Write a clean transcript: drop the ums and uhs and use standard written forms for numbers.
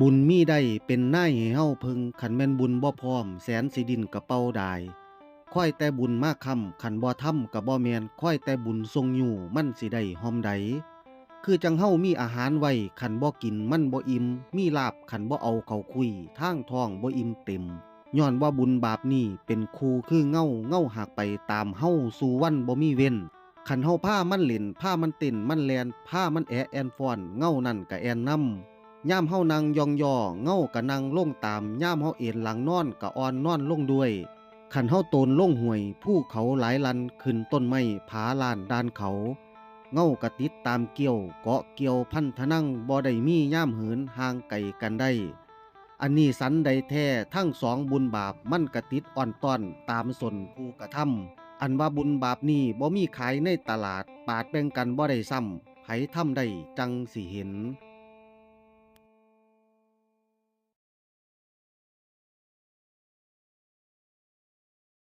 บุญมีได้เป็นนายให้เฮาพึงคันแม่นบุญบ่พร้อมแสนสิดินกระเป๋าดายค่อยแต่บุญมาคำคันบ่ทำก็บ่แม่นค่อยแต่บุญทรงอยู่มันสิได้หอมใดคือจังเฮามีอาหารไว้คันบ่กินมันบ่อิ่มมีลาบคันบ่เอาเข้าคุยทางท้องบ่อิ่มเต็มย้อนว่าบุญบาปนี้เป็นคู่คือเงาหักไปตามเฮาสู่วันบ่มีเว้นคันเฮาพามันเล่นพามันเต้นมันแลนพามันแอนฟ้อนเงานั่นก็แอนนำ ย่ามเฮานั่งยองย่อเงากะนั่งลงตามย่ามเฮาเอนหลังนอนกะอ่อนนอนลงด้วยขันเฮาโตนลงห่วยผู้เขาหลายลันขึ้นต้นไม้ผาลานด้านเขาเงากะติดตามเกี่ยวเกาะเกี่ยวพันธนังบ่ได้มีย่ามเหินห่างไกลกันได้อันนี้สันใดแท้ทั้งสองบุญบาปมันกะติดอ่อนต้อนตามสนผู้กระทำอันว่าบุญบาปนี้บ่มีขายในตลาดปาดแบ่งกันบ่ได้ซ้ำไผทำได้จังสิเห็น